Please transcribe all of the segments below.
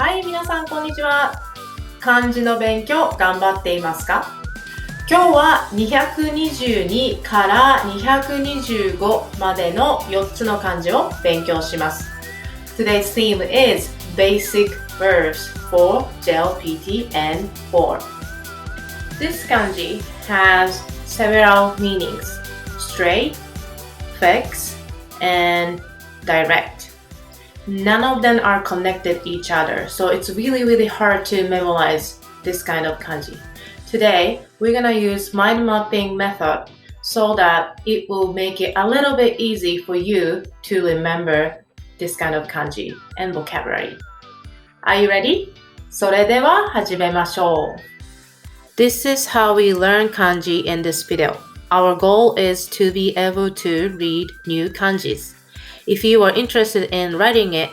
はい、皆さんこんにちは。漢字の勉強頑張っていますか？今日は222から225までの4つの漢字を勉強します。Today's theme is basic verbs for JLPT and 4. This kanji has several meanings: straight, fix, and direct.None of them are connected each other, so it's really hard to memorize this kind of kanji. Today, we're gonna use mind mapping method so that it will make it a little bit easy for you to remember this kind of kanji and vocabulary. Are you ready? それでは始めましょう。This is how we learn kanji in this video. Our goal is to be able to read new kanjis.If you are interested in writing it,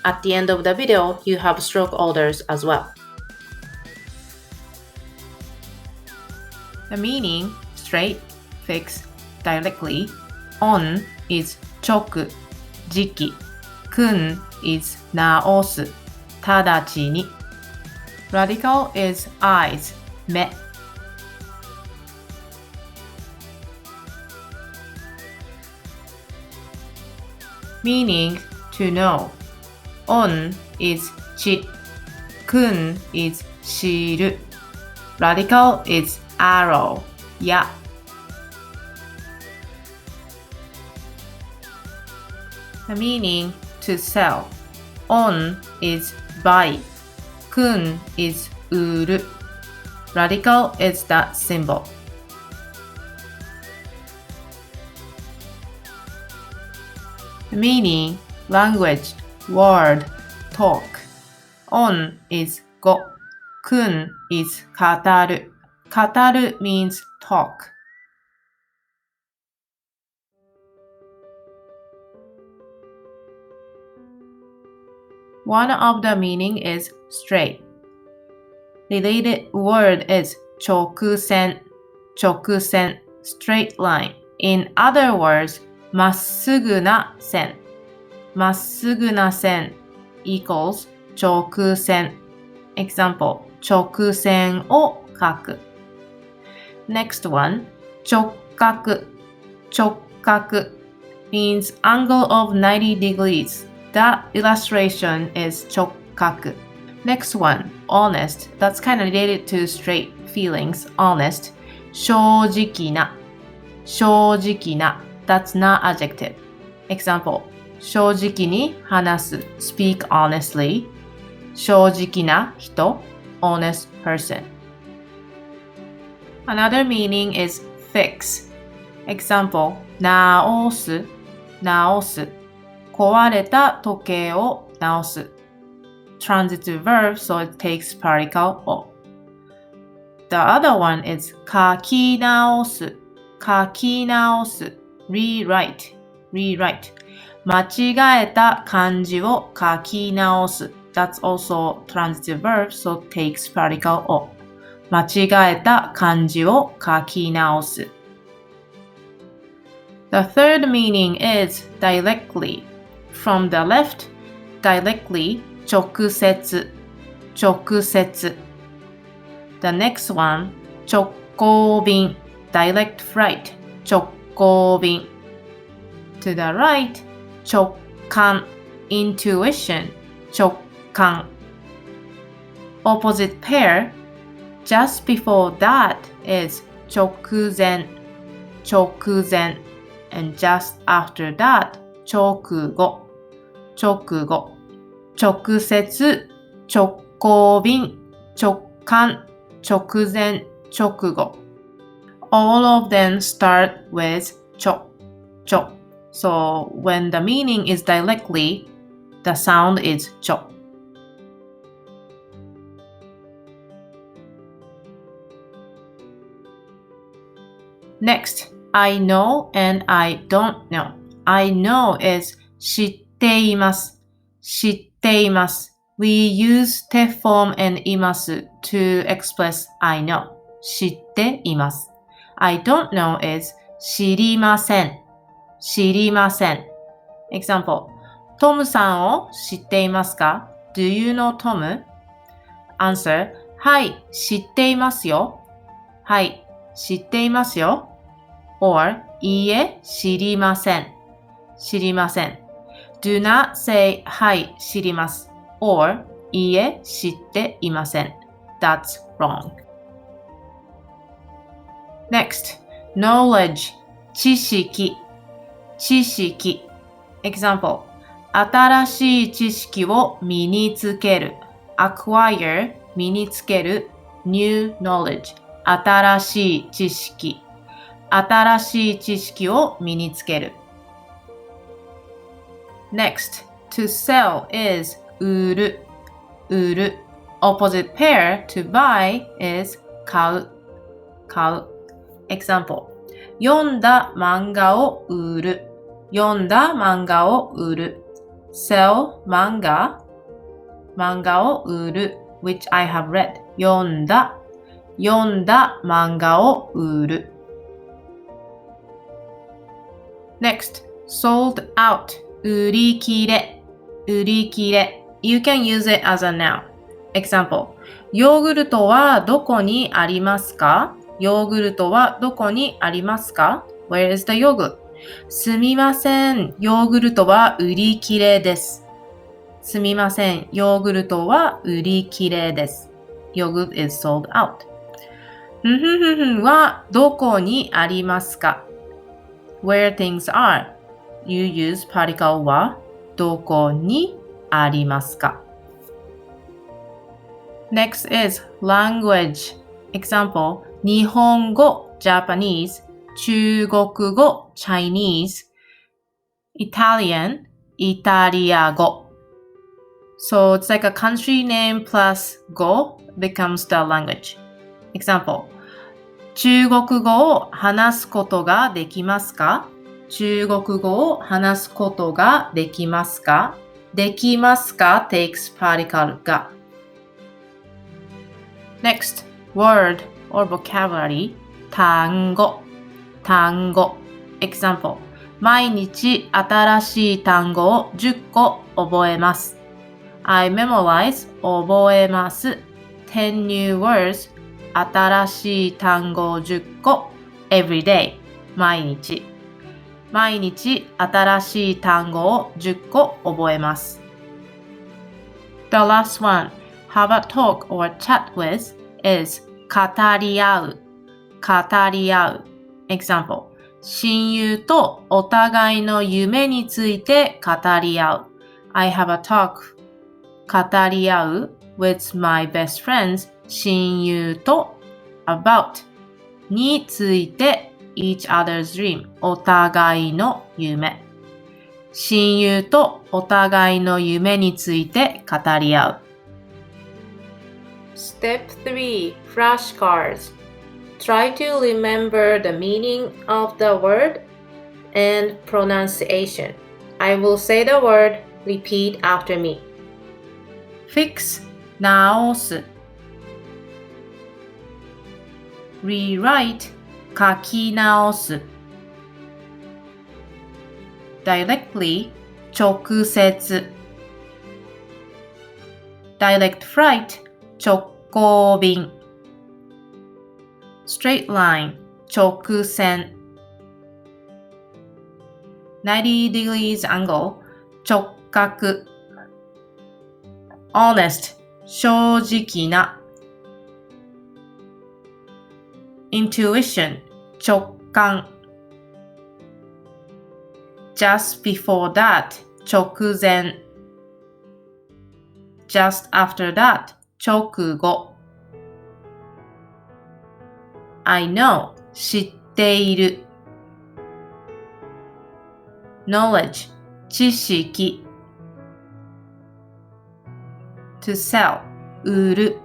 at the end of the video, you have stroke orders as well. The meaning, straight, fix, directly. On is 直、時期。kun is 直す、直ちに。Radical is eyes, 目。Meaning to know. On is 知。kun is 知る。Radical is arrow, 矢。The meaning to sell. On is buy. kun is 売る。Radical is the symbol.The meaning, language, word, talk. On is 語。kun is 語る。語る means talk. One of the meaning is straight. Related word is 直線。直線 straight line. In other words, まっすぐな線。まっすぐな線 equals 直線。Example, 直線を書く。Next one, 直角。直角 means angle of 90 degrees. That illustration is 直角。Next one, honest. That's kind of related to straight feelings. Honest. 正直な。正直な。That's not adjective. Example, 正直に話す speak honestly. 正直な人 honest person. Another meaning is fix. Example, 直す直す壊れた時計を直す Transitive verb, so it takes particle を The other one is 書き直す書き直すRewrite. Rewrite. 間違えた漢字を書き直す。That's also transitive verb, so takes particle を。間違えた漢字を書き直す。The third meaning is directly. From the left, directly, 直接。直接。The next one, 直行便。Direct flight. 直行便 To the right, 直感 Intuition 直感 Opposite pair, just before that is 直前直前 And just after that, 直後直後直接直行便直感直前直後All of them start with ちょ。So when the meaning is directly, the sound is ちょ。Next, I know and I don't know. I know is 知っています。知っています。We use て form and います to express I know. 知っています。I don't know is 知りません。知りません。Example, トムさんを知っていますか Do you know Tom? Answer. はい、知っていますよ。はい、知っていますよ。or いいえ、知りません。知りません。Do not say はい、知ります。or いいえ、知っていません。That's wrong. Next, knowledge 知識知識 Example 新しい知識を身につける acquire 身につける new knowledge 新しい知識新しい知識を身につける Next, to sell is 売る売る Opposite pair to buy is 買う買う Example 読んだ漫画を売る読んだ漫画を売る sell 漫画漫画を売る which I have read 読んだ漫画を売る Next, sold out 売り切れ売り切れ You can use it as a noun Example ヨーグルトはどこにありますかヨーグルトはどこにありますか Where is the yogurt? すみません、ヨーグルトは売り切れです。すみません、ヨーグルトは売り切れです。Yogurt is sold out. はどこにありますか Where things are. You use particle はどこにありますか Next is language. Example 日本語 Japanese 中国語 Chinese Italian イタリア語 So it's like a country name plus 語 becomes the language. Example 中国語を話すことができますか中国語を話すことができますかできますか takes particle がNext, word or vocabulary 単語単語 Example 毎日新しい単語を10個覚えます I memorize 覚えます10 new words 新しい単語を10個 every day 毎日毎日新しい単語を10個覚えます The last one Have a talk or chat with is 語り合う語り合う Example 親友とお互いの夢について語り合う I have a talk 語り合う with my best friends 親友と about について each other's dream お互いの夢親友とお互いの夢について語り合うStep 3 Flashcards Try to remember the meaning of the word and pronunciation. I will say the word, repeat after me. Fix 直す Rewrite 書き直す Directly 直接 Direct flight 直行便 Straight line 直線 90 degrees angle 直角 Honest 正直な Intuition 直感 Just before that 直前 Just after that 直後I know 知っている Knowledge 知識 To sell 売る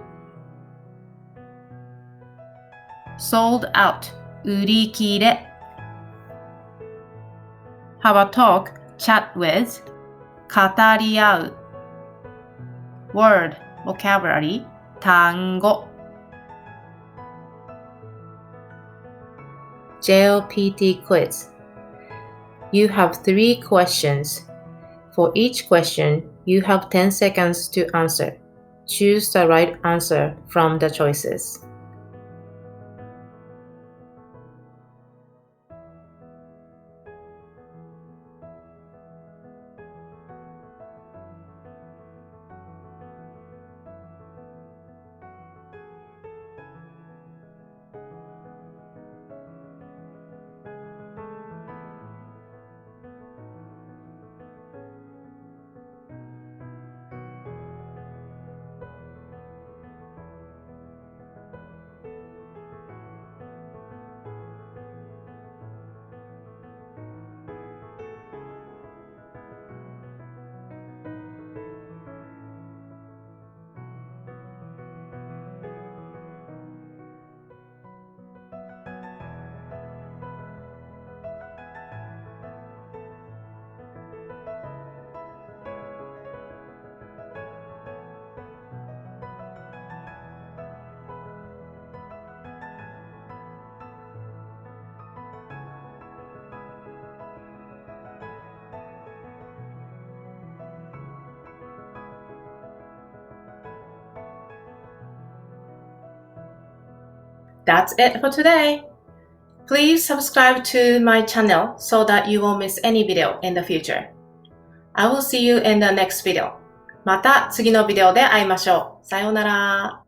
Sold out 売り切れ Have a talk chat with 語り合う Word vocabulary 単語JLPT quiz. You have 3 questions. For each question, You have 10 seconds to answer. Choose the right answer from the choices. That's it for today. Please subscribe to my channel so that you won't miss any video in the future. I will see you in the next video. また次のビデオで会いましょう。さようなら。